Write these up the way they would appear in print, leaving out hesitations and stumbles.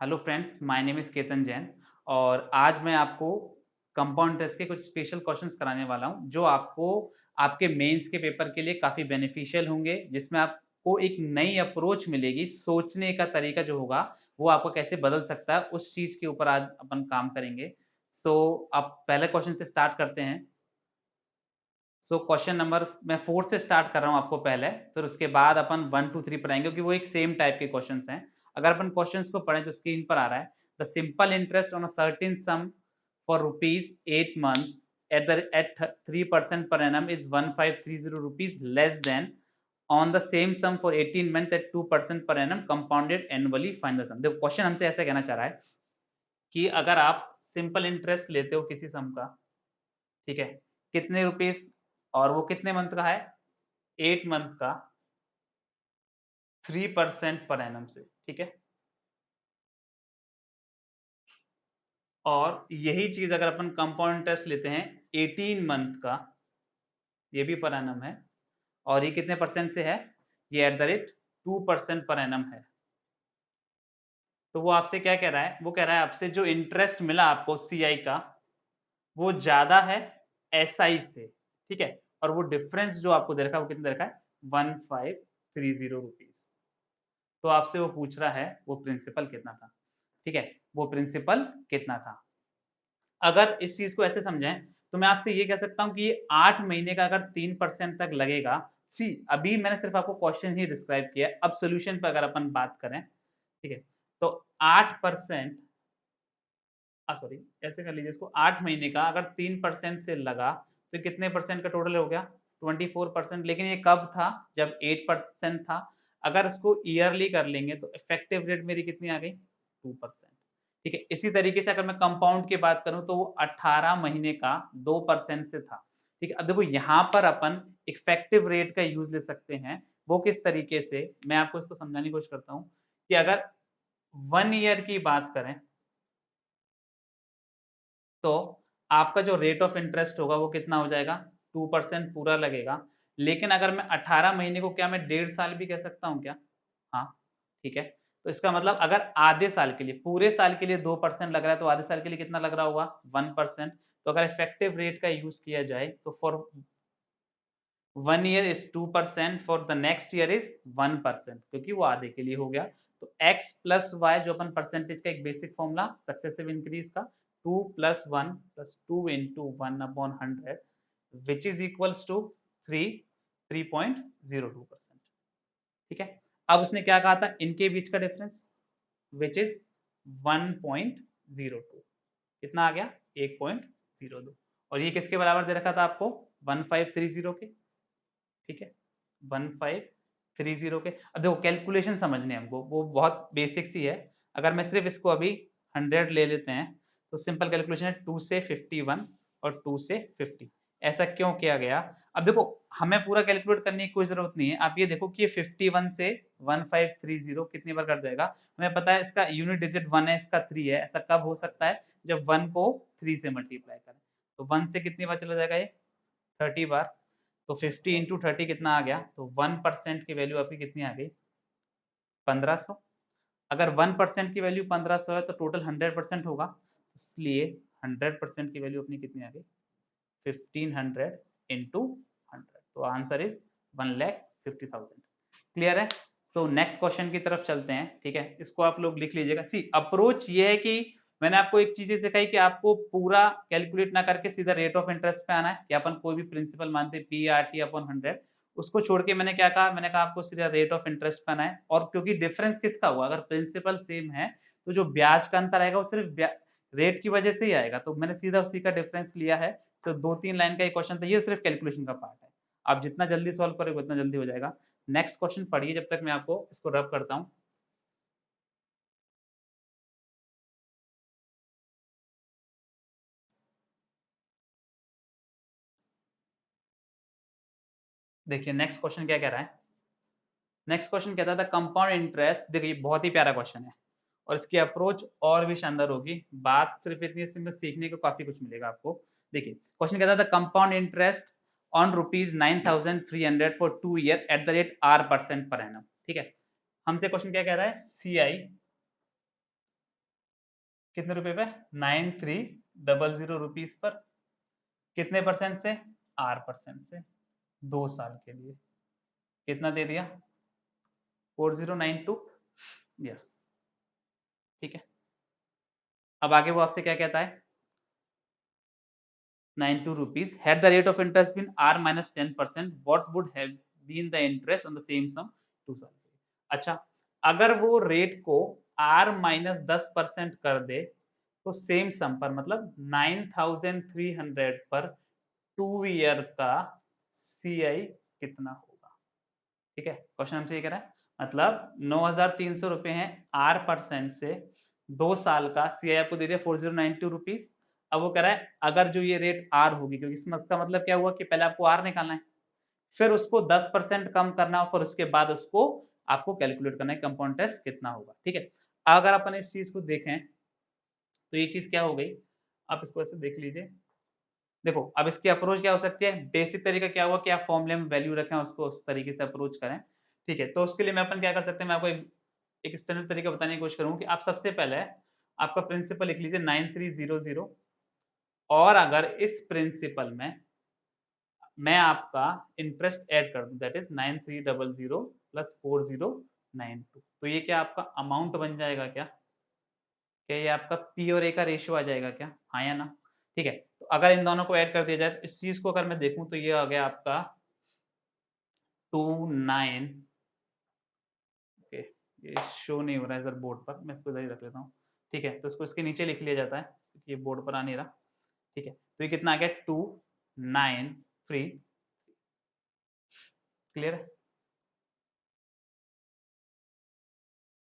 Hello friends, my name is Ketan Jain और आज मैं आपको कंपाउंड इंटरेस्ट के कुछ स्पेशल क्वेश्चंस कराने वाला हूँ, जो आपको आपके मेंस के पेपर के लिए काफ़ी बेनिफिशियल होंगे, जिसमें आपको एक नई अप्रोच मिलेगी, सोचने का तरीका जो होगा, वो आपको कैसे बदल सकता है, उस चीज़ के ऊपर आज अपन काम करेंगे। अब पहले क्वेश्चन से स्टार्ट करते हैं। क्वेश्चन नंबर मैं 4 से स्टार्ट कर रहा हूँ आपको पहले, फिर उसके बाद अपन 1, 2, 3 पर आएँगे क्योंकि वो एक सेम टाइप के क्वेश्चन्स हैं। अगर अपन क्वेश्चन्स को पढ़ें तो स्क्रीन पर आ रहा है, the simple interest on a certain sum for rupees 8 month at 3% per annum is 1530 rupees less than on the same sum for 18 months at 2% per annum compounded annually find the sum। देखो question हमसे ऐसा कहना चाह रहा है कि अगर आप सिंपल इंटरेस्ट लेते हो किसी सम का, ठीक है? कितने रुपीज़ और वो कितने मंथ का है? 8 मंथ का 3% पर एनम से, ठीक है? और यही चीज़ अगर अपन कंपाउंड इंटरेस्ट लेते हैं 18 मंथ का, ये भी पर एनम है और ये कितने परसेंट से है? ये at the rate 2% per annum है। तो वो आपसे क्या कह रहा है? वो कह रहा है आपसे जो इंटरेस्ट मिला आपको सीआई का, वो ज़्यादा है एसआई से, ठीक है? और वो डिफरेंस जो आपको दे रखा है, वो कितना दे रखा है? 1530 रुपीज़। तो आपसे वो पूछ रहा है, वो प्रिंसिपल कितना था? ठीक है? वो प्रिंसिपल कितना था? अगर इस चीज़ को ऐसे समझें, तो मैं आपसे ये कह सकता हूँ कि ये 8 महीने का अगर 3% तक लगेगा, सी अभी मैंने सिर्फ़ आपको क्वेश्चन ही डिस्क्राइब किया है, अब सॉल्यूशन पे अगर अपन बात करें, ठीक है? तो 8% सॉरी ऐसे कर लीजिए इसको 8 महीने का अगर 3% से लगा, तो कितने परसेंट का टोटल हो गया? 24%। लेकिन ये कब था? जब 8% था। अगर इसको ईयरली कर लेंगे तो इफेक्टिव रेट मेरी कितनी आ गई? 2%। ठीक है? इसी तरीके से अगर मैं कंपाउंड की बात करूँ तो वो 18 महीने का 2% से था। ठीक है? अब देखो यहाँ पर अपन इफेक्टिव रेट का यूज़ ले सकते हैं। वो किस तरीके से? मैं आपको इसको समझाने की कोशिश करता हूँ कि अगर 1 ईयर की बात करें तो आपका जो रेट ऑफ इंटरेस्ट होगा वो कितना हो जाएगा? 2% पूरा लगेगा। लेकिन अगर मैं 18 महीने को क्या मैं 1.5 साल भी कह सकता हूँ क्या? हाँ, ठीक है। तो इसका मतलब अगर आधे साल के लिए, पूरे साल के लिए 2% लग रहा है तो आधे साल के लिए कितना लग रहा होगा? 1%। तो अगर इफेक्टिव रेट का यूज़ किया जाए तो for 1 year is 2% for the next year is 1% क्योंकि वो आधे के लिए हो गया। तो x प्लस y जो अपन परसेंटेज का एक बेसिक फ़ॉर्मूला सक्सेसिव इंक्रीज़ का 2 plus 1 plus 2 into 1 upon 100 which is equals to 3.02%। ठीक है? अब उसने क्या कहा था इनके बीच का डिफरेंस व्हिच इज़ 1.02 कितना आ गया? 1.02 और ये किसके बराबर दे रखा था आपको? 1530 के। ठीक है? 1530 के अब देखो कैलकुलेशन समझनी है हमको, वो बहुत बेसिक सी है। अगर मैं सिर्फ़ इसको अभी 100 ले लेते हैं, तो सिंपल कैलकुलेशन है 2 से 51 और 2 से 50 ऐसा क्यों किया गया? अब देखो हमें पूरा कैलकुलेट करने की कोई ज़रूरत नहीं है। आप ये देखो कि ये 51 से 1530 कितनी बार कट जाएगा? हमें पता है इसका यूनिट डिजिट 1 है, इसका 3 है। ऐसा कब हो सकता है? जब 1 को 3 से मल्टीप्लाई करें। तो 1 से कितनी बार चला जाएगा ये? 30 बार। तो 50 इंटू 30 कितना आ गया? तो 1% की वैल्यू आपकी कितनी आ गई? 1500। अगर 1% की वैल्यू 1500 है तो टोटल 100% होगा। इसलिए 100% की वैल्यू अपनी कितनी आ गई? 1500 इंटू 100 तो आंसर इज 1,50,000। क्लियर है? नेक्स्ट क्वेश्चन की तरफ चलते हैं, ठीक है? इसको आप लोग लिख लीजिएगा। अप्रोच ये है कि मैंने आपको एक चीज़ ये सिखाई कि आपको पूरा कैलकुलेट ना करके सीधा रेट ऑफ इंटरेस्ट पे आना है कि अपन कोई भी प्रिंसिपल मानते हैं पी/आर/टी अपॉन 100 उसको छोड़ के मैंने क्या कहा? मैंने कहा आपको सीधा रेट ऑफ इंटरेस्ट पे आना है और क्योंकि डिफरेंस किसका हुआ? अगर प्रिंसिपल सेम है, तो जो ब्याज का अंतर आएगा वो सिर्फ ब्या रेट की वजह से ही आएगा। तो मैंने सीधा उसी का डिफरेंस लिया है। 2-3 लाइन का ये क्वेश्चन था, ये सिर्फ कैलकुलेशन का पार्ट है। आप जितना जल्दी सॉल्व करोगे उतना जल्दी हो जाएगा। नेक्स्ट क्वेश्चन पढ़िए जब तक मैं आपको इसको रब करता हूँ। देखिए नेक्स्ट क्वेश्चन क्या कह रहा है? नेक्स्ट क्वेश्चन कहता था कंपाउंड इंटरेस्ट देखिए बहुत ही प्यारा क्वेश्चन है और इसकी अप्रोच और भी शानदार होगी। बात सिर्फ इतनी सी में सीखने को काफ़ी कुछ मिलेगा आपको। देखिए क्वेश्चन कहता था compound interest on rupees 9300 for 2 year at the rate R% per annum. ठीक है? हमसे क्वेश्चन क्या कह रहा है? सीआई कितने रुपए पे 9300 रुपीस पर, कितने परसेंट से, R% से, 2 साल के लिए कितना दे दिया 4092। यस, ठीक है। अब आगे वो आपसे क्या कहता है, 92 rupees had the rate of interest been R minus 10%, what would have been the interest on the same sum 2 साल के लिए। अच्छा, अगर वो रेट को R माइनस 10% कर दे तो सेम सम पर, मतलब 9300 पर 2 ईयर का CI कितना होगा। ठीक है, क्वेश्चन हमसे ये कह रहा है, मतलब 9300 रुपए हैं R% से, 2 साल का CI आपको दे दिया 4092 रुपीस। अब वो कह रहा है अगर जो ये रेट R होगी, क्योंकि इसका मतलब क्या हुआ कि पहले आपको R निकालना है, फिर उसको 10% कम करना है, फिर उसके बाद उसको आपको कैलकुलेट करना है कंपाउंड इंटरेस्ट कितना होगा। ठीक है, अगर अपन इस चीज को देखें तो ये चीज क्या हो गई, आप इसको ऐसे देख लीजिए। देखो अब इसकी अप्रोच क्या हो सकती है, बेसिक तरीका क्या हुआ कि आप फॉर्मूले में वैल्यू रखें, उसको उस तरीके से अप्रोच करें। ठीक है, तो उसके लिए मैं अपन क्या कर सकते हैं, मैं आपको एक स्टैंडर्ड तरीका बताने की कोशिश करूंगा कि आप सबसे पहले आपका प्रिंसिपल लिख लीजिए 9300, और अगर इस प्रिंसिपल में मैं आपका इंटरेस्ट ऐड कर दूं, दैट इज 9300 प्लस 4092, तो ये क्या आपका अमाउंट बन जाएगा क्या, क्या ये आपका पी और ए का रेशियो आ जाएगा क्या, हाँ या ना। ठीक है, तो अगर इन दोनों को ऐड कर दिया जाए तो इस चीज को अगर मैं देखूं तो ये आ गया आपका 29, ओके ये शो नहीं हो रहा है सर बोर्ड पर, मैं इसको इधर ही रख लेता हूँ। ठीक है, तो इसको इसके नीचे लिख लिया जाता है क्योंकि ये बोर्ड पर आ नहीं रहा। ठीक है, तो ये कितना आ गया 293, क्लियर है,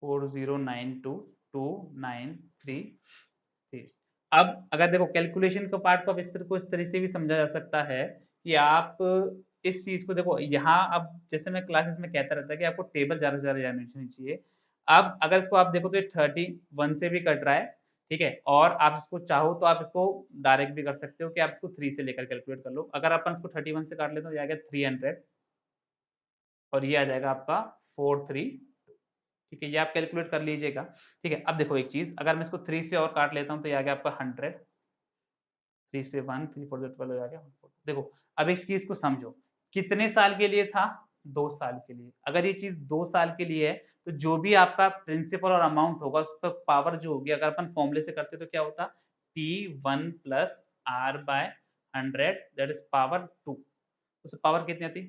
40922933। अब अगर देखो कैलकुलेशन का पार्ट को अब इस तरह से भी समझा जा सकता है कि आप इस चीज को देखो यहाँ, अब जैसे मैं क्लासेस में कहता रहता है कि आपको टेबल ज्यादा से ज्यादा जाननी चाहिए। अब अगर इसको आप देखो तो ये 31 से भी कट रहा है। ठीक है, और आप इसको चाहो तो आप इसको डायरेक्ट भी कर सकते हो कि आप इसको 3 से लेकर कैलकुलेट कर लो। अगर अपन इसको 31 से काट लेते हो तो ये आ गया 300, और ये आ जाएगा आपका 43। ठीक है, ये आप कैलकुलेट कर लीजिएगा। ठीक है, अब देखो एक चीज, अगर मैं इसको 3 से और काट लेता हूँ तो ये आ गया आपका 100, 3 से 1, 3 4 से 12 हो गया। देखो अब इस चीज को समझो, कितने साल के लिए था, 2 साल के लिए। अगर ये चीज 2 साल के लिए है तो जो भी आपका प्रिंसिपल और अमाउंट होगा उस पर पावर जो होगी, अगर अपन फॉर्मूले से करते तो क्या होता, P1 plus R by 100 that is power 2। उस पावर कितनी आती,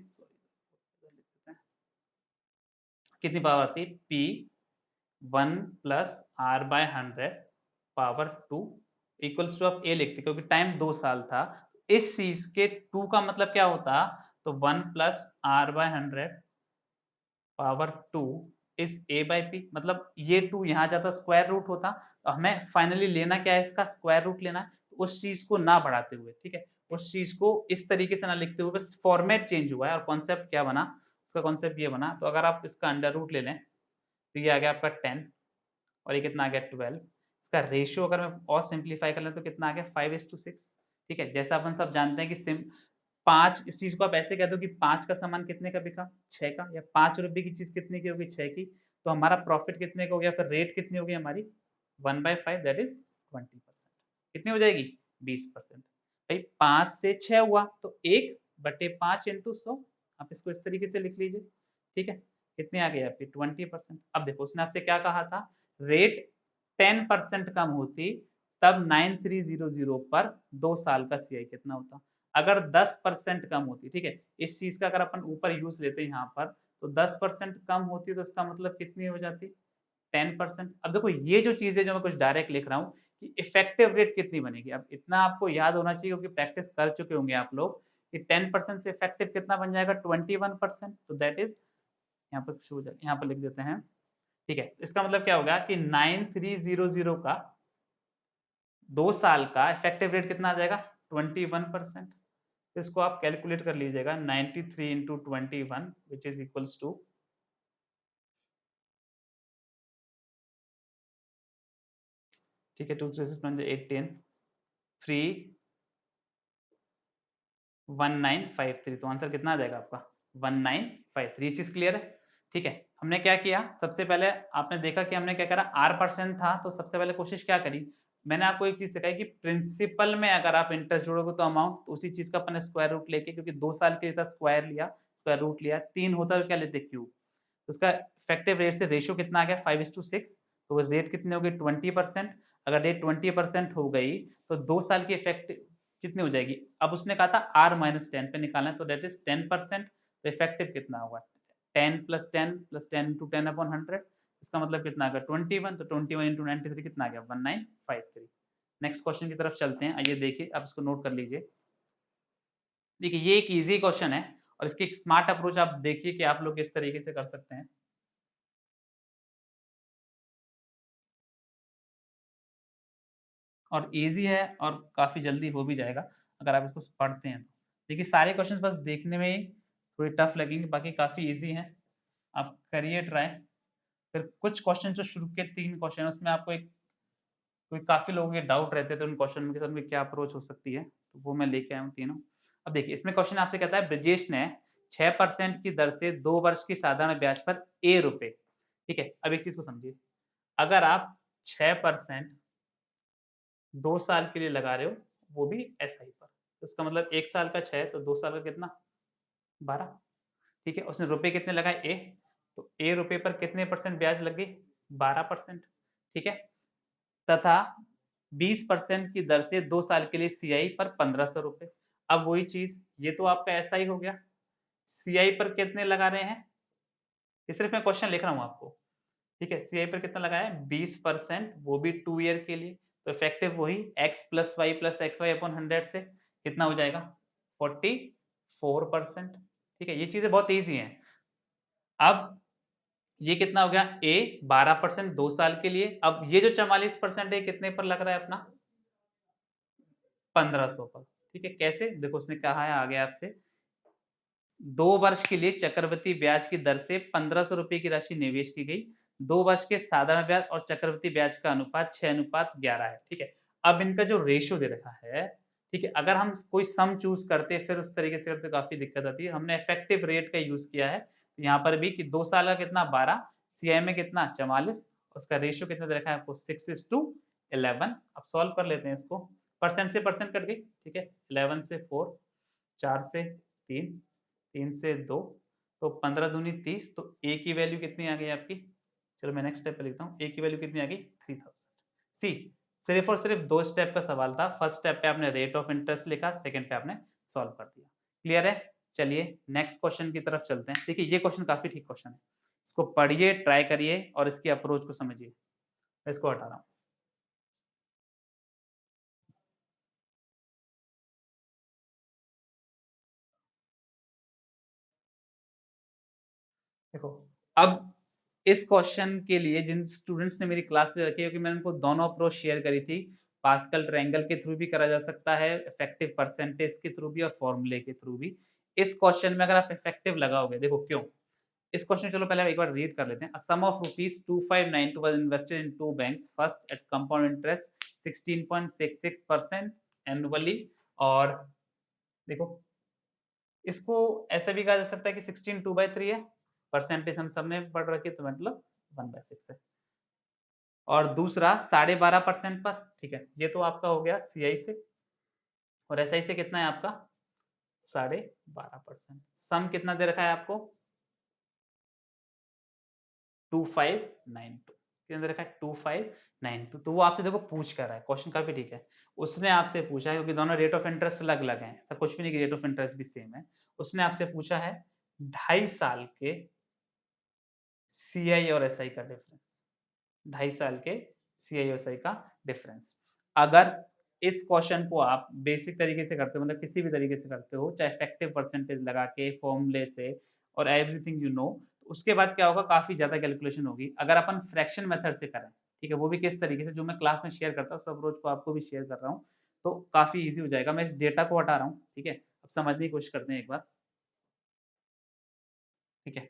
कितनी पावर थी, P1 plus R by 100 power 2 equals to आप ए लिखते क्योंकि टाइम 2 साल था। इस चीज के 2 का मतलब क्या होता, तो 1 plus R by 100 power 2 is A by P, मतलब ये 2 यहाँ जाता स्क्वायर रूट होता, तो हमें फाइनली लेना क्या है, इसका स्क्वायर रूट लेना है। तो उस चीज को ना बढ़ाते हुए, ठीक है, उस चीज को इस तरीके से ना लिखते हुए, बस फॉर्मेट चेंज हुआ है और कॉन्सेप्ट क्या बना, उसका कॉन्सेप्ट ये बना। तो अगर आप इसका अंडर रूट ले लें तो ये आ गया आपका 10, और ये कितना आ गया 12। इसका रेशियो अगर मैं और सिंप्लीफाई कर लें तो कितना आ गया 5:6। ठीक है, जैसा अपन सब जानते हैं कि सिम 5, इस चीज को आप ऐसे कह दो कि 5 का सामान कितने का बिका, 6 का, या 5 रुपए की चीज कितने की होगी, 6 की, तो हमारा प्रॉफिट कितने का हो गया, फिर रेट कितनी होगी हमारी 1/5 दैट इज 20%। कितनी हो जाएगी 20%। भाई 5 से 6 हुआ तो 1/5 इंटू 100, आप इसको इस तरीके से लिख लीजिए। ठीक है, कितने आ गए आपके 20%। अब देखो उसने आपसे क्या कहा था, रेट 10% कम होती तब 9300 पर 2 साल का सीआई कितना होता। अगर 10% कम होती, ठीक है, इस चीज का अगर अपन ऊपर यूज लेते हैं यहाँ पर, तो 10% कम होती तो इसका मतलब कितनी हो जाती 10%। अब देखो ये जो चीज है जो मैं कुछ डायरेक्ट लिख रहा हूँ कि इफेक्टिव रेट कितनी बनेगी, अब इतना आपको याद होना चाहिए क्योंकि प्रैक्टिस कर चुके होंगे आप लोग कि 10% से इफेक्टिव कितना बन जाएगा 21%, तो दैट इज यहाँ पर शुरू हो जाएगा, यहाँ पर लिख देते हैं। ठीक है, इसका मतलब क्या होगा कि 9300 का 2 साल का इफेक्टिव रेट कितना आ जाएगा 21%। इसको आप कैलकुलेट कर लीजिएगा 93 into 21 which is equals to, ठीक है, 2 3 6 18 फ्री 1953, तो आंसर कितना आ जाएगा आपका 1953। ये चीज क्लियर है। ठीक है, हमने क्या किया, सबसे पहले आपने देखा कि हमने क्या करा, r% था तो सबसे पहले कोशिश क्या करी, मैंने आपको एक चीज सिखाई कि प्रिंसिपल में अगर आप इंटरेस्ट जोड़ोगे तो अमाउंट, तो उसी चीज का अपन स्क्वायर रूट लेके, क्योंकि 2 साल के लिए था स्क्वायर लिया, स्क्वायर रूट लिया, 3 होता तो क्या लेते क्यूब, तो उसका इफेक्टिव रेट से रेशियो कितना आ गया 5:6, तो वो रेट कितनी हो गई 20%। अगर रेट 20% हो गई तो 2 साल की इफेक्ट कितनी हो जाएगी, अब उसने कहा था r-10 पे निकालना है तो दैट इज 10%, तो इफेक्टिव कितना होगा 10 + 10 + 10 × 10/100, इसका मतलब कितना आ गया 21, तो 21 × 93 कितना आ गया 1953। नेक्स्ट क्वेश्चन की तरफ चलते हैं, आइए देखिए, आप इसको नोट कर लीजिए। देखिए ये एक इजी क्वेश्चन है और इसकी एक स्मार्ट अप्रोच आप देखिए कि आप लोग किस तरीके से कर सकते हैं। और इजी है और काफी जल्दी हो भी जाएगा अगर आप इसको पढ़ते हैं तो। देखिए सारे क्वेश्चंस बस देखने में ही थोड़ी टफ लगेंगे, बाकी काफी इजी हैं, आप करिए ट्राई। फिर कुछ क्वेश्चन जो शुरू के 3 क्वेश्चन है उसमें आपको एक कोई काफी लोगों के डाउट रहते थे उन क्वेश्चन के साथ में क्या अप्रोच हो सकती है, तो वो मैं लेके आया हूँ तीनों। अब देखिए इसमें क्वेश्चन आपसे कहता है ब्रजेश ने 6% की दर से 2 वर्ष की साधारण ब्याज पर ए रुपए, ठीक है, अब एक चीज को समझिए, अगर आप 6% 2 साल के लिए लगा रहे हो, वो भी एसआई पर, तो इसका मतलब 1 साल का 6 तो 2 साल का कितना 12, ठीक है, उसने रुपए कितने लगाए ए, तो ए रुपए पर कितने परसेंट ब्याज लग गई 12%, ठीक है, तथा 20% की दर से 2 साल के लिए सीआई पर 1500 रुपए। अब वही चीज, ये तो आपका एसआई हो गया, सीआई पर कितने लगा रहे हैं, ये सिर्फ मैं क्वेश्चन लिख रहा हूँ आपको, ठीक है, सीआई पर कितना लगाया है 20%, वो भी 2 ईयर के लिए, तो इफेक्टिव वही x + y + xy/100 से कितना हो जाएगा 44%, ठीक है, ये चीजें बहुत इजी हैं। अब ये कितना हो गया ए 12% 2 साल के लिए, अब ये जो 44% है कितने पर लग रहा है अपना 1500 पर, ठीक है, कैसे देखो उसने कहा है आगे आपसे 2 वर्ष के लिए चक्रवृद्धि ब्याज की दर से 1500 रुपए की राशि निवेश की गई, 2 वर्ष के साधारण ब्याज और चक्रवृद्धि ब्याज का अनुपात 6:11 है, ठीक है, अब इनका जो रेशियो दे रखा है, ठीक है, अगर हम कोई सम चूज करते फिर उस तरीके से करते काफी दिक्कत आती है, हमने इफेक्टिव रेट का यूज किया है, तो यहाँ पर भी कि 2 साल का कितना 12, सीआई में कितना 44, उसका रेशियो कितना दे रखा है आपको 6:11। अब सॉल्व कर लेते हैं इसको, परसेंट से परसेंट कट गई, ठीक है, 11 से 4, 4 से 3, 3 से 2, तो 15 दूनी 30, तो ए की वैल्यू कितनी आ गई आपकी, चलो मैं नेक्स्ट स्टेप पे लिखता हूँ, ए की वैल्यू कितनी आ गई 3000। सी सिर्फ और सिर्फ 2 स्टेप का सवाल था, फर्स्ट स्टेप पे आपने रेट ऑफ इंटरेस्ट लिखा, सेकंड पे आपने सॉल्व कर दिया, क्लियर है। चलिए नेक्स्ट क्वेश्चन की तरफ चलते हैं, देखिए ये क्वेश्चन काफी ठीक क्वेश्चन है, इसको पढ़िए, ट्राई करिए और इसकी अप्रोच को समझिए। मैं इसको हटा रहा हूँ। देखो अब इस क्वेश्चन के लिए जिन स्टूडेंट्स ने मेरी क्लास ले रखी है, क्योंकि मैंने उनको दोनों अप्रोच शेयर करी थी, पास्कल ट्रायंगल के थ्रू भी करा जा सकता है, इफेक्टिव परसेंटेज के थ्रू भी और फॉर्मूले के थ्रू भी। इस क्वेश्चन में अगर आप इफेक्टिव लगाओगे, देखो क्यों, इस क्वेश्चन चलो पहले एक बार रीड कर लेते हैं। A sum of rupees 2592 was invested in two banks, first at compound interest 16.66% annually, और देखो इसको ऐसे भी कहा जा सकता है कि 16 2/3 है, परसेंटेज हम सबने पढ़ रखी है तो मतलब 1/6 है, और दूसरा 12.5% पर, ठीक है, ये तो आपका हो गया सीआई से, और एसआई से कितना है आपका 12.5%। सम कितना दे रखा है आपको 2592, कितना दे रखा है 2592, तो वो आपसे देखो पूछ कर रहा है, क्वेश्चन काफी ठीक है, उसने आपसे पूछा है, क्योंकि दोनों रेट ऑफ इंटरेस्ट अलग अलग हैं, ऐसा कुछ भी नहीं कि रेट ऑफ इंटरेस्ट भी सेम है, उसने आपसे पूछा है 2.5 साल के सीआई और एसआई का डिफरेंस, 2.5 साल के सीआई और एसआई का डिफरेंस। अगर इस क्वेश्चन को आप बेसिक तरीके से करते हो, मतलब किसी भी तरीके से करते हो, चाहे इफेक्टिव परसेंटेज लगा के फॉर्मूले से और एवरीथिंग यू नो, तो उसके बाद क्या होगा काफी ज्यादा कैलकुलेशन होगी। अगर अपन फ्रैक्शन मेथड से करें, ठीक है, वो भी किस तरीके से, जो मैं क्लास में शेयर करता हूँ, उस अप्रोच को आपको भी शेयर कर रहा हूँ, तो काफी ईजी हो जाएगा। मैं इस डेटा को हटा रहा हूँ, ठीक है, अब समझने की कोशिश करते हैं एक बार, ठीक है,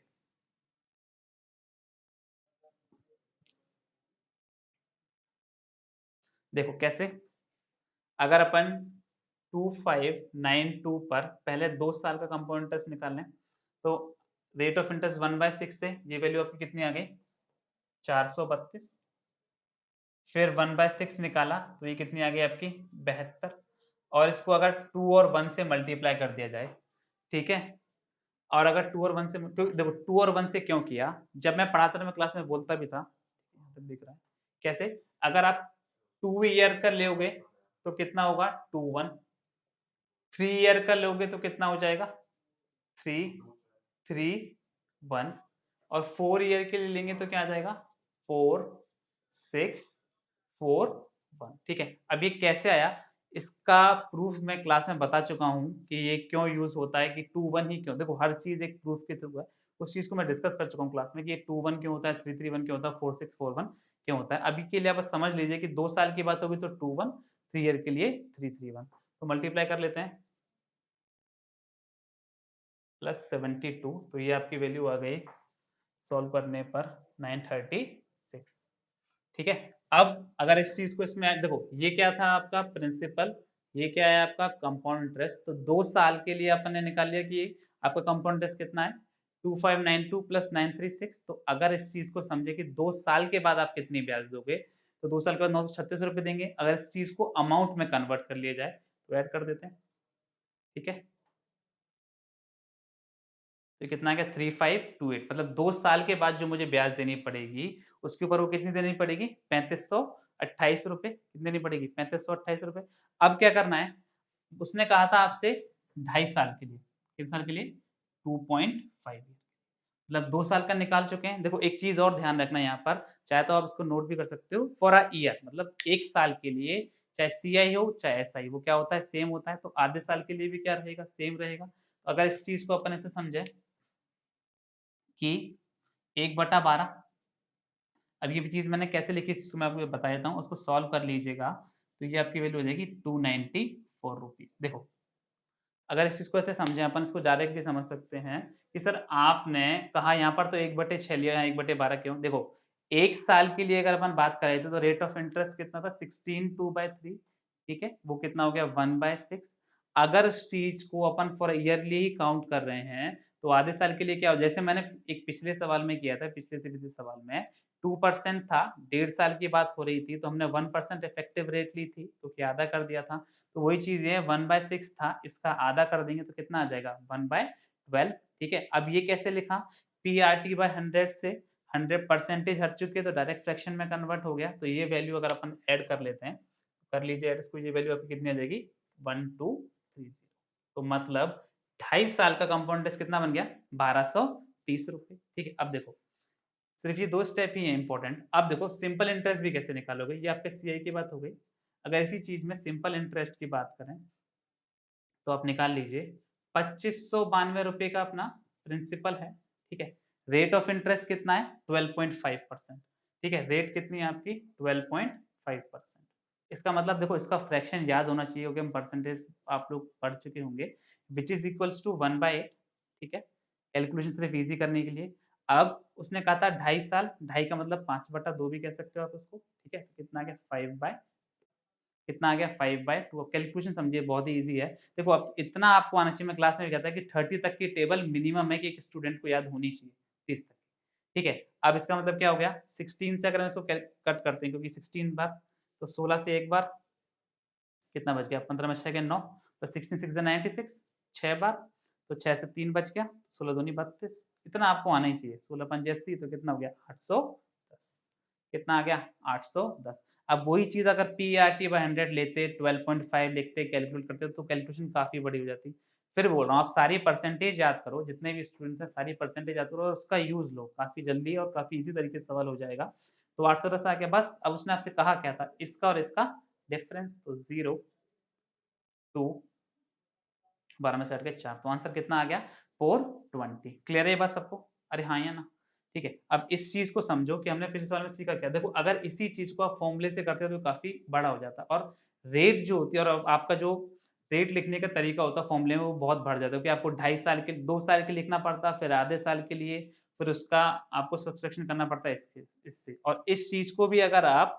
देखो कैसे, अगर अपन 2592 पर पहले 2 साल का कंपाउंड इंटरेस्ट निकाल लें, तो रेट ऑफ इंटरेस्ट 1/6 से ये वैल्यू आपकी कितनी आ गई 432। फिर 1/6 निकाला तो ये कितनी आ गई आपकी 72। और इसको अगर 2 और 1 से मल्टीप्लाई कर दिया जाए, ठीक है, और अगर 2 और 1 से देखो 2 और 1 से क्यों किया, जब मैं पढ़ाता था मैं क्लास में बोलता भी था, यहाँ तक दिख रहा है कैसे, अगर आप 2 ईयर का लोगे तो कितना होगा 21, 3 ईयर का लोगे तो कितना हो जाएगा 3 3 1, और 4 ईयर के लिए लेंगे तो क्या आ जाएगा 4 6 4 1। ठीक है, अब ये कैसे आया, इसका प्रूफ मैं क्लास में बता चुका हूँ कि ये क्यों यूज होता है, कि 2 1 ही क्यों, देखो हर चीज एक प्रूफ के थ्रू है, उस चीज को मैं डिस्कस कर चुका हूँ क्लास में कि ये 2 1 क्यों होता है, 3 3 1 क्यों होता है, 4 6 4 1 क्यों होता है। अभी के लिए आप बस समझ लीजिए कि 2 साल की बात होगी तो 2 1, 3 ईयर के लिए 3 3 1। तो मल्टीप्लाई कर लेते हैं, प्लस 72, तो ये आपकी वैल्यू आ गई सॉल्व करने पर 936। ठीक है, अब अगर इस चीज को इसमें देखो, ये क्या था आपका प्रिंसिपल, ये क्या है आपका कंपाउंड इंटरेस्ट, तो 2 साल के लिए अपन ने निकाल लिया कि आपका कंपाउंड इंटरेस्ट कितना है 2592 प्लस 936। तो अगर इस चीज को समझे कि 2 साल के बाद आप कितनी ब्याज दोगे, तो 2 साल के बाद 936 रुपए देंगे। अगर इस चीज को अमाउंट में कन्वर्ट कर लिया जाए तो ऐड कर देते हैं, ठीक है, तो कितना आ गया 3528, मतलब 2 साल के बाद जो मुझे ब्याज देनी पड़ेगी उसके ऊपर वो कितनी देनी पड़ेगी 3528 रुपए, कितनी देनी पड़ेगी 3528 रुपए। अब क्या करना है, उसने कहा था आपसे 2.5 साल के लिए, कितने साल के लिए 2.5, मतलब 2 साल का निकाल चुके हैं। देखो एक चीज और ध्यान रखना यहाँ पर, चाहे तो आप इसको नोट भी कर सकते हो, फॉर अ ईयर मतलब 1 साल के लिए, चाहे सीआई हो चाहे एसआई, वो क्या होता है सेम होता है, तो आधे साल के लिए भी क्या रहेगा सेम रहेगा। तो अगर इस चीज को अपन ऐसे समझे कि 1/12, अब ये चीज मैंने कैसे लिखी इसको मैं आपको बता देता हूँ, उसको सॉल्व कर लीजिएगा तो ये आपकी वैल्यू हो जाएगी 294 रुपीज। देखो अगर इस चीज को ऐसे समझे, अपन इसको डायरेक्ट भी समझ सकते हैं कि सर आपने कहा यहाँ पर तो 1/6 लिया, यहाँ 1/12 क्यों, देखो 1 साल के लिए अगर अपन बात करें तो रेट ऑफ इंटरेस्ट कितना था 16 2/3, ठीक है, वो कितना हो गया 1/6। अगर उस चीज को अपन फॉर ईयरली ही काउंट कर रहे हैं तो आधे साल के लिए क्या हो, जैसे मैंने एक पिछले सवाल में किया था, पिछले से पिछले सवाल में 2% था, 1.5 साल की बात हो रही थी तो हमने 1% इफेक्टिव रेट ली थी तो क्या आधा कर दिया था, तो वही चीज है 1/6 था, इसका आधा कर देंगे तो कितना आ जाएगा 1/12। ठीक है, अब ये कैसे लिखा, PRT/100 से 100 परसेंटेज हट चुके तो डायरेक्ट फ्रैक्शन में कन्वर्ट हो गया, तो ये वैल्यू अगर अपन ऐड कर लेते हैं, कर लीजिए ऐड इसको, ये वैल्यू आपकी कितनी आ जाएगी 1230। तो मतलब 2.5 साल का कंपाउंड इंटरेस्ट कितना बन गया 1230 रुपए। ठीक है, अब देखो सिर्फ ये 2 स्टेप ही है इंपॉर्टेंट। अब देखो सिंपल इंटरेस्ट भी कैसे निकालोगे, ये आपके सीआई की बात हो गई। अगर इसी चीज में सिंपल इंटरेस्ट की बात करें तो आप निकाल लीजिए 2592 रुपए का अपना प्रिंसिपल है, ठीक है, रेट ऑफ इंटरेस्ट कितना है 12.5%, ठीक है, रेट कितनी है आपकी 12.5%। इसका मतलब देखो इसका फ्रैक्शन याद होना चाहिए क्योंकि हम परसेंटेज आप लोग पढ़ चुके होंगे, विच इज इक्वल्स टू 1/8, ठीक है, कैलकुलेशन सिर्फ इजी करने के लिए। अब उसने कहा था 2.5 साल, 2.5 का मतलब 5/2 भी कह सकते हो आप उसको, ठीक है, तो कितना आ गया 5/, कितना आ गया 5/2। कैलकुलेशन समझिए बहुत ही ईजी है। देखो अब इतना आपको आना चाहिए, मैं क्लास में भी कहता है कि 30 तक की टेबल मिनिमम है कि एक स्टूडेंट को याद होनी चाहिए 30 तक, ठीक है। अब इसका मतलब क्या हो गया 16 से अगर हम इसको कट करते हैं क्योंकि 16 बार, तो 16 से एक बार कितना बच गया 15 में 6 के 9, तो 16 6 96, 6 बार, तो 6 से 3 बच गया, 16 दूनी 32, इतना आपको आना ही चाहिए, 16 पंजे 80, तो कितना हो गया 810, कितना आ गया 810। अब वही चीज अगर PRT/100 लेते 12.5 लिखते कैलकुलेट करते तो कैलकुलेशन काफी बड़ी हो जाती। फिर बोल रहा हूँ आप सारी परसेंटेज याद करो, जितने भी स्टूडेंट्स हैं सारी परसेंटेज याद करो और उसका यूज लो, काफी जल्दी और काफी इजी तरीके से सवाल हो जाएगा। तो 810 आ गया, बस अब उसने आपसे कहा क्या था इसका और इसका डिफरेंस, तो 0 2 12 में से हट के 4, तो आंसर कितना आ गया 420। क्लियर है ये बात सबको, अरे हाँ या ना, ठीक है। अब इस चीज को समझो कि हमने पिछले सवाल में सीखा क्या, देखो अगर इसी चीज को आप फॉर्मूले से करते हो तो काफी बड़ा हो जाता है, और रेट जो होती है और आपका जो रेट लिखने का तरीका होता है फॉर्मूले में वो बहुत बढ़ जाता है, कि आपको 2.5 साल के 2 साल के लिखना पड़ता है, फिर आधे साल के लिए, फिर उसका आपको सब्सट्रैक्शन करना पड़ता है इससे, और इस चीज को भी अगर आप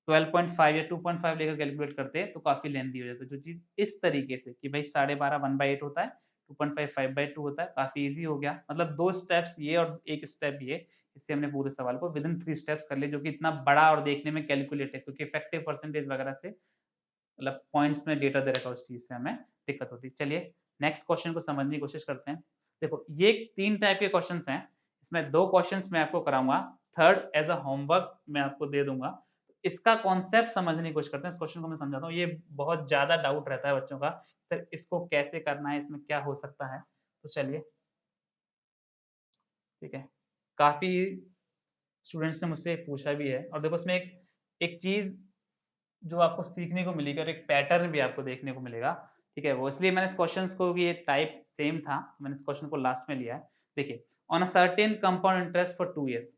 12.5 या 2.5 लेकर कैलकुलेट करते हैं तो काफी लेंथी हो जाता है। जो चीज इस तरीके से कि भाई 12.5 1/8 होता है, 2.5 5/2 होता है, काफी इजी हो गया, मतलब 2 स्टेप्स ये और एक स्टेप ये, इससे हमने पूरे सवाल को विदिन 3 स्टेप्स कर लिए, जो कि इतना बड़ा और देखने में कैलकुलेट है, क्योंकि इफेक्टिव परसेंटेज वगैरह से मतलब पॉइंट्स में डेटा दे रखा है, उस चीज से हमें दिक्कत होती है। चलिए नेक्स्ट क्वेश्चन को समझने की कोशिश करते हैं। देखो ये 3 टाइप के क्वेश्चंस हैं, इसमें 2 क्वेश्चंस मैं आपको कराऊंगा, थर्ड एज अ होमवर्क मैं आपको दे दूंगा। इसका कॉन्सेप्ट समझने की कोशिश करते हैं, इस क्वेश्चन को मैं समझाता हूँ। ये बहुत ज्यादा डाउट रहता है बच्चों का, सर इसको कैसे करना है, इसमें क्या हो सकता है। तो चलिए ठीक है, काफी स्टूडेंट्स ने मुझसे पूछा भी है, और देखो इसमें एक एक चीज जो आपको सीखने को मिलेगी और एक पैटर्न भी आपको देखने को मिलेगा, ठीक है। वो इसलिए मैंने इस क्वेश्चन को भी, ये टाइप सेम था, मैंने इस क्वेश्चन को लास्ट में लिया है। देखिए, on a certain compound interest for 2 years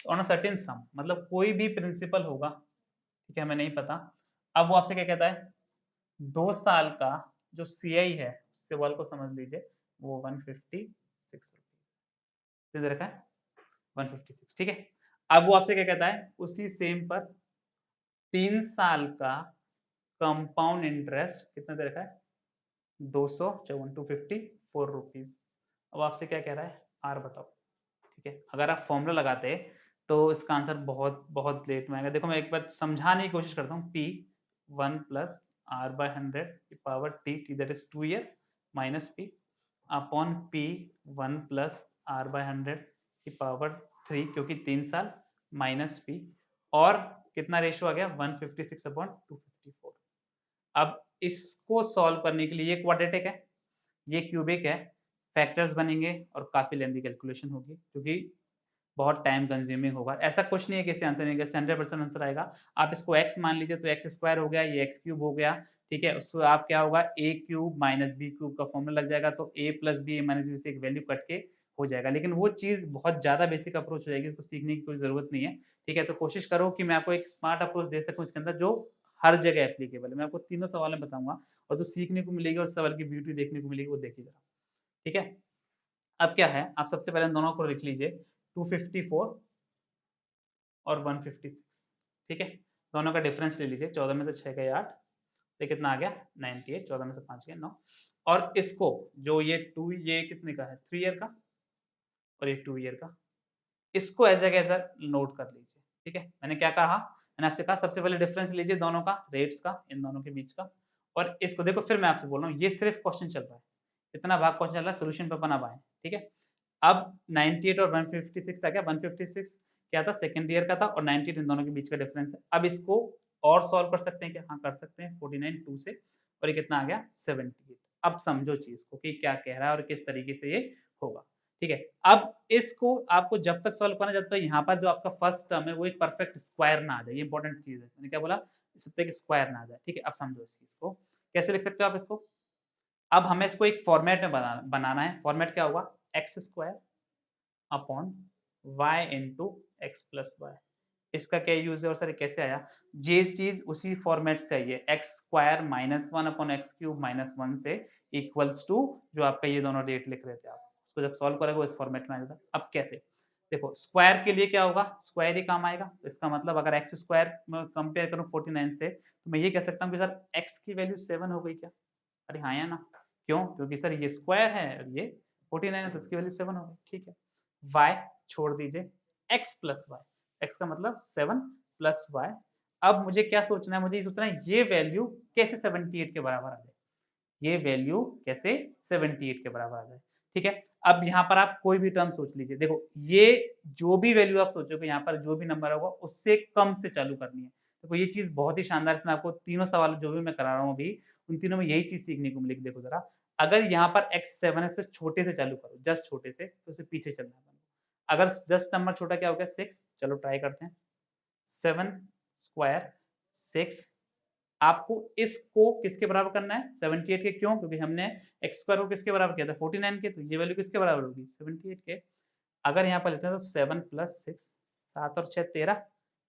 on a certain सम, मतलब कोई भी प्रिंसिपल होगा, ठीक है, हमें नहीं पता। अब वो आपसे क्या कहता है, 2 साल का जो सीआई है, सवाल को समझ लीजिए, वो 156 रुपीज दे रखा है, 156, ठीक है। अब वो आपसे क्या कहता है, उसी सेम पर 3 साल का कंपाउंड इंटरेस्ट कितना दे रखा है, 254 रुपीज। अब आपसे क्या कह रहा है, आर बताओ, ठीक है। अगर आप फॉर्मूला लगाते तो इसका आंसर बहुत बहुत लेट में आएगा। देखो मैं एक बार समझाने की कोशिश करता हूँ, P 1 plus R by 100 power T that is 2 year minus P upon P 1 plus R by 100 की पावर 3, क्योंकि 3 साल, माइनस पी, और कितना रेशियो आ गया, 156 अपॉन 254। अब इसको सॉल्व करने के लिए, ये क्वाड्रेटिक है, ये क्यूबिक है, फैक्टर्स बनेंगे और काफी लेंथी कैलकुलेशन होगी, क्योंकि बहुत टाइम कंज्यूमिंग होगा। ऐसा कुछ नहीं है कि इससे आंसर नहीं, 100% आंसर आएगा। आप इसको x मान लीजिए तो x स्क्वायर हो गया, ये x क्यूब हो गया, ठीक है। उसको आप क्या होगा, a cube minus B cube का फॉर्मूला लग जाएगा, तो a plus B minus B से एक वैल्यू कट के हो जाएगा। लेकिन वो चीज बहुत ज्यादा बेसिक अप्रोच हो जाएगी, उसको सीखने की कोई जरूरत नहीं है, ठीक है। तो कोशिश करो कि मैं आपको एक स्मार्ट अप्रोच दे सकूं इसके अंदर, जो हर जगह एप्लीकेबल है। मैं आपको तीनों सवाल में बताऊंगा, और जो सीखने को मिलेगी और सवाल की ब्यूटी देखने को मिलेगी वो देखिएगा, ठीक है। अब क्या है, आप सबसे पहले दोनों को लिख लीजिए, 254 और 156, ठीक है। दोनों का डिफरेंस ले लीजिए, 14 में से 6 गए 8, तो कितना आ गया 98, 14 में से 5 गए 9। और इसको जो ये 2, ये कितने का है, 3 ईयर का, और ये 2 ईयर का, इसको एज ए नोट कर लीजिए, ठीक है। मैंने क्या कहा, मैंने आपसे कहा सबसे पहले डिफरेंस लीजिए दोनों का, रेट्स का, इन दोनों के बीच का। और इसको देखो, फिर मैं आपसे बोल रहा हूँ, ये सिर्फ क्वेश्चन चल रहा है, इतना भाग क्वेश्चन चल रहा है, सोल्यूशन पे अपन अब आए, ठीक है। अब 98 और 156 आ गया, 156 क्या था, सेकंड ईयर का था, और 98 इन दोनों के बीच का डिफरेंस है। अब इसको और सॉल्व कर सकते हैं क्या, हाँ कर सकते हैं, 49 2 से, और ये कितना आ गया 78। अब समझो चीज को कि क्या कह रहा है और किस तरीके से ये होगा, ठीक है। अब इसको आपको जब तक सॉल्व करना, जब तक यहाँ पर जो आपका फर्स्ट टर्म है वो एक परफेक्ट स्क्वायर ना आ जाए, ये इंपॉर्टेंट चीज है। मैंने क्या बोला, जब तक स्क्वायर ना आ जाए, ठीक है। अब समझो इस चीज को कैसे लिख सकते हो आप इसको। अब हमें इसको एक फॉर्मेट में बनाना है। फॉर्मेट क्या होगा, X square upon y into x plus Y. इसका क्या यूज है, और सर कैसे आया, ये चीज उसी फॉर्मेट से आई है, x square minus 1 upon x cube minus 1 से इक्वल्स टू जो आपका ये दोनों रेट लिख रहे थे आप, उसको जब सॉल्व करेंगे वो इस फॉर्मेट में आ जाता। अब कैसे, देखो स्क्वायर के लिए क्या होगा, स्क्वायर ही काम आएगा, तो इसका मतलब अगर एक्स स्क्वायर कंपेयर करूं 49 से, तो मैं ये कह सकता हूँ कि सर एक्स की वैल्यू 7 हो गई क्या, अरे हाँ या ना, क्यों, क्योंकि सर ये स्क्वायर है और ये 49 है, तो इसकी वैल्यू 7 हो गई, ठीक है। y छोड़ दीजिए, x प्लस वाई, एक्स का मतलब 7 प्लस वाई। अब मुझे क्या सोचना है, मुझे ये सोचना है ये वैल्यू कैसे 78 के बराबर आ जाए, ये वैल्यू कैसे 78 के बराबर आ जाए, ठीक है। अब यहाँ पर आप कोई भी टर्म सोच लीजिए, देखो ये जो भी वैल्यू आप सोचोगे यहाँ पर जो भी नंबर होगा उससे कम से चालू करनी है। देखो ये चीज बहुत ही शानदार, इसमें आपको तीनों सवाल जो भी मैं करा रहा हूँ अभी, उन तीनों में यही चीज सीखने को मिलेगी। देखो जरा, अगर यहाँ पर x 7 है, छोटे से चालू करो, जस्ट छोटे से, तो उसे पीछे चलना है। अगर जस्ट नंबर छोटा क्या हो गया 6, चलो ट्राई करते हैं, 7 स्क्वायर 6। आपको इसको किसके बराबर करना है, 78 के, क्यों, क्योंकि हमने x स्क्वायर को किसके बराबर किया था 49 के, तो ये वैल्यू किसके बराबर होगी 78 के। अगर यहाँ पर लेते हैं तो 7 प्लस 6, 7 और 6 13,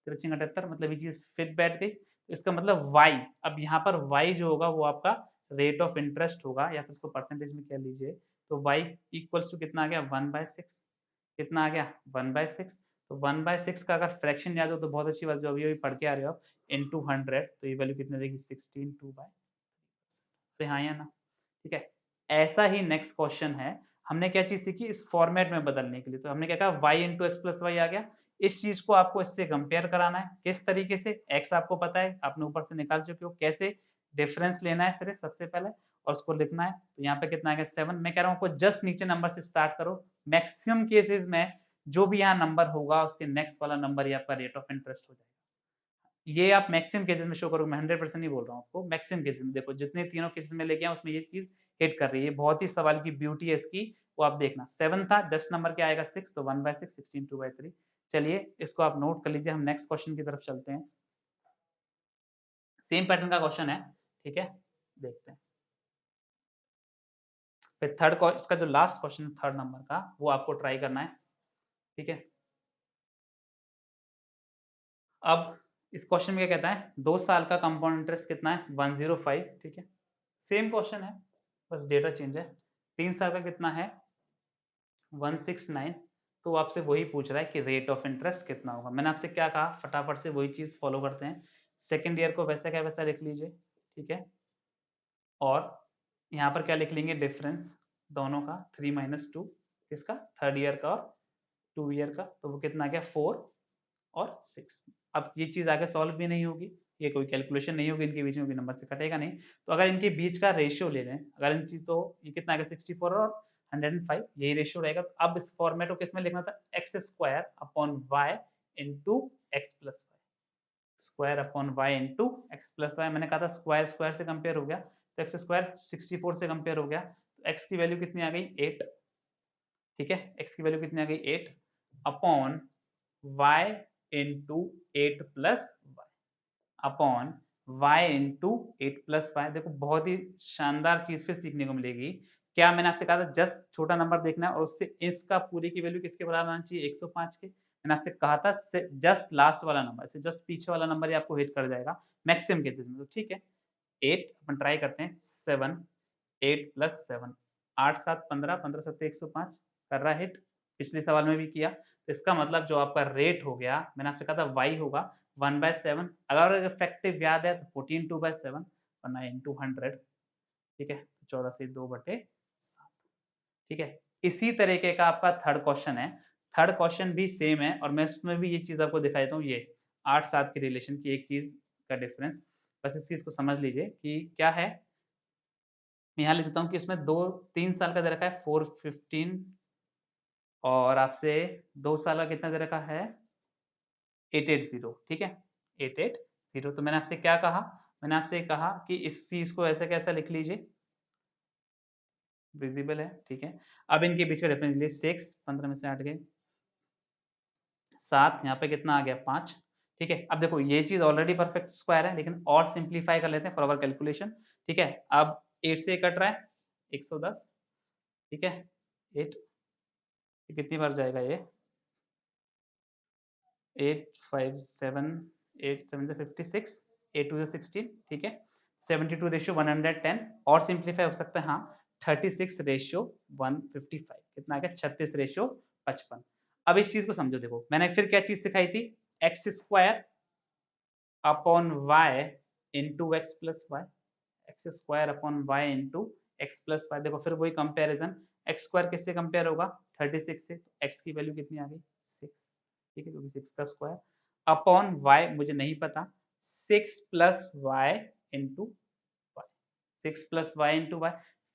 13 78, मतलब ये चीज फिट बैठ गई। तो इसका मतलब y, अब यहाँ पर y जो होगा वो आपका रेट ऑफ इंटरेस्ट होगा, या फिर उसको परसेंटेज में कह लीजिए, तो y इक्वल्स टू कितना आ गया 1/6, कितना आ गया 1/6। तो 1/6 का अगर फ्रैक्शन याद हो तो बहुत अच्छी बात, जो अभी अभी पढ़ के आ रहे हो आप, इनटू 100, तो ये वैल्यू कितनी देगी 16 2/, हाँ या ना, ठीक है। ऐसा ही नेक्स्ट क्वेश्चन है, हमने क्या चीज सीखी इस फॉर्मेट में बदलने के लिए, तो हमने क्या कहा y into x plus y आ गया। इस चीज को आपको इससे कंपेयर कराना है, किस तरीके से, x आपको पता है, आपने ऊपर से निकाल चुके हो, कैसे डिफरेंस लेना है सिर्फ सबसे पहले और उसको लिखना है। तो यहाँ पे कितना आ गया 7, मैं कह रहा हूँ आपको जस्ट नीचे नंबर से स्टार्ट करो, मैक्सिमम केसेस में जो भी यहाँ नंबर होगा उसके नेक्स्ट वाला नंबर ही आपका रेट ऑफ इंटरेस्ट हो जाएगा। ये आप मैक्सिमम केसेस में शो करोगे, मैं 100% नहीं बोल रहा हूँ आपको, मैक्सिमम केसेस में देखो जितने तीनों केसेस में लेके आए उसमें ये चीज हिट कर रही है। बहुत ही सवाल की ब्यूटी है इसकी, वो आप देखना। 7 था, 10 नंबर क्या आएगा 6, तो 1/6 16 2/3। चलिए इसको आप नोट कर लीजिए, हम नेक्स्ट क्वेश्चन की तरफ चलते हैं। सेम पैटर्न का क्वेश्चन है, ठीक है, देखते हैं। फिर थर्ड, इसका जो लास्ट क्वेश्चन है थर्ड नंबर का, वो आपको ट्राई करना है, ठीक है। अब इस क्वेश्चन में क्या कहता है, 2 साल का कंपाउंड इंटरेस्ट कितना है 105, ठीक है। सेम क्वेश्चन है, बस डेटा चेंज है। 3 साल का कितना है 169, तो आपसे वही पूछ रहा है कि रेट ऑफ इंटरेस्ट कितना होगा। मैंने आपसे क्या कहा, फटाफट से वही चीज फॉलो करते हैं। सेकेंड ईयर को वैसा क्या वैसा लिख लीजिए, ठीक है। और यहाँ पर क्या लिख लेंगे, डिफरेंस दोनों का 3 - 2, किसका, थर्ड ईयर का और 2 ईयर का, तो वो कितना आ गया 4 और 6। अब ये चीज आगे सॉल्व भी नहीं होगी, ये कोई कैलकुलेशन नहीं होगी, इनके बीच में भी नंबर से कटेगा नहीं। तो अगर इनके बीच का रेशियो ले लें, अगर इन चीज, तो ये कितना आ गया 64 और 105, यही रेशियो रहेगा। तो अब इस फॉर्मेट को किस में लिखना था, X square upon Y into x plus Y, square upon Y into x plus Y. मैंने कहा था स्क्वायर स्क्वायर से कंपेयर हो गया, तो एक्स स्क्वायर 64 से कंपेयर हो गया, तो एक्स की वैल्यू कितनी आ गई 8, ठीक है। एक्स की वैल्यू कितनी आ गई 8 upon y into 8 plus Y upon y into 8 plus Y. देखो बहुत ही शानदार चीज फिर सीखने को मिलेगी। क्या मैंने आपसे कहा था जस्ट छोटा नंबर देखना है और उससे इसका पूरी की वैल्यू किसके बराबर आना चाहिए 105 के। मैंने आपसे कहा था जस्ट लास्ट वाला नंबर, इससे जस्ट पीछे वाला नंबर ही आपको हिट कर जाएगा मैक्सिमम केसेस में। तो ठीक है 8 अपन ट्राई करते हैं, 7 8 प्लस 7 8 7 15 15 7 105 कर रहा है हिट, पिछले सवाल में भी किया। तो इसका मतलब जो आपका रेट हो गया, मैंने आपसे कहा था y होगा 1/7, अगर इफेक्टिव याद है तो 14 2/7 वरना इंटू 100, ठीक है। 14 से 2/7, ठीक है। इसी तरीके का आपका थर्ड क्वेश्चन है, थर्ड क्वेश्चन भी सेम है और मैं उसमें भी ये चीज आपको दिखा देता हूँ, ये 8 7 की रिलेशन की एक चीज का डिफरेंस, बस इस चीज को समझ लीजिए कि क्या है। मैं यहाँ लिख देता हूँ कि इसमें 3 साल का दे रखा है 415 और आपसे 2 साल का कितना दे रखा है 880, ठीक है 880। तो मैंने आपसे क्या कहा, मैंने आपसे कहा कि इस चीज को ऐसे कैसा लिख लीजिए, विजिबल है, ठीक है। अब इनके बीच का डिफरेंस लीजिए 6, 15 में से 8 गए 7, यहाँ पे कितना आ गया 5, ठीक है। अब देखो ये चीज ऑलरेडी परफेक्ट स्क्वायर है, लेकिन और सिंप्लीफाई कर लेते हैं फॉर आवर कैलकुलेशन, ठीक है। अब 8 से कट रहा है 110, ठीक है 8, कितनी बार जाएगा ये 8 5 7 8 7 56 8 2 16, ठीक है। 72 रेशियो 110 और सिंप्लीफाई हो सकता है, हाँ 36 रेशियो 155, कितना आ गया 36 रेशियो 55। अब इस चीज को समझो, देखो मैंने फिर क्या चीज सिखाई थी, X square upon Y into x plus Y, X square upon Y into x plus Y. देखो फिर वही कंपेरिजन, एक्स स्क्वायर किससे कंपेयर होगा 36 से, तो एक्स की वैल्यू कितनी आ गई 6, ठीक है, क्योंकि 6 का स्क्वायर अपॉन वाई मुझे नहीं पता, 6 plus Y into Y, 6 plus Y into Y.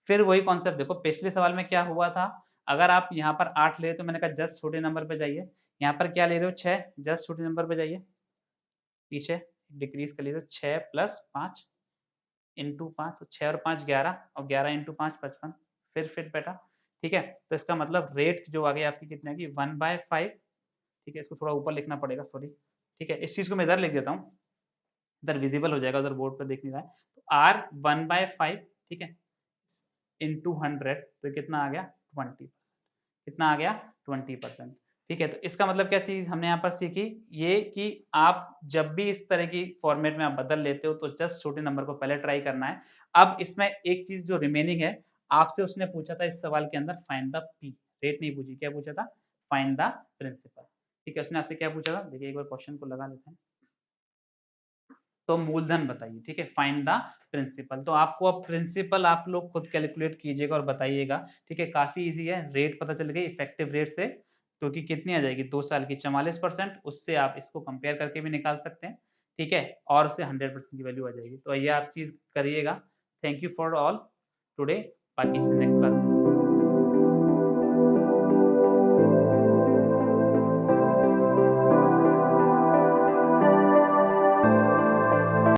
फिर वही कॉन्सेप्ट देखो, पिछले सवाल में क्या हुआ था, अगर आप यहाँ पर 8 ले तो मैंने कहा जस्ट छोटे नंबर पे जाइए, यहाँ पर क्या ले रहे हो 6, जस्ट छोटे नंबर पे जाइए, पीछे डिक्रीज कर लीजिए, 6 प्लस 5 इंटू 5, तो 6 और 5 11 और 11 इंटू 5 55, फिर फिट बैठा, ठीक है। तो इसका मतलब रेट जो आ गई आपकी कितनी आ गई 1/5, ठीक है। इसको थोड़ा ऊपर लिखना पड़ेगा, सॉरी, ठीक है। इस चीज को मैं इधर लिख देता हूँ, इधर विजिबल हो जाएगा, उधर बोर्ड पर देख नहीं रहा है। तो आर 1/5, ठीक है, इंटू 100, तो कितना आ गया 20%, कितना आ गया 20%, ठीक है। तो इसका मतलब क्या चीज हमने यहाँ पर सीखी, ये कि आप जब भी इस तरह की फॉर्मेट में आप बदल लेते हो तो जस्ट छोटे नंबर को पहले ट्राई करना है। अब इसमें एक चीज जो रिमेनिंग है, आपसे उसने पूछा था इस सवाल के अंदर फाइंड द पी, रेट नहीं पूछी, क्या पूछा था फाइंड द प्रिंसिपल, ठीक है। उसने आपसे क्या पूछा था, देखिए एक बार क्वेश्चन को लगा लेते हैं। तो मूलधन बताइए, ठीक है, फाइंड द प्रिंसिपल। तो आपको अब प्रिंसिपल आप लोग खुद कैलकुलेट कीजिएगा और बताइएगा, ठीक है, काफी इजी है। रेट पता चल गई इफेक्टिव रेट से, क्योंकि कितनी आ जाएगी 2 साल की 44%, उससे आप इसको कंपेयर करके भी निकाल सकते हैं, ठीक है, और उससे 100% की वैल्यू आ जाएगी। तो ये आप चीज करिएगा। Thank you for all today, बाकी नेक्स्ट क्लास में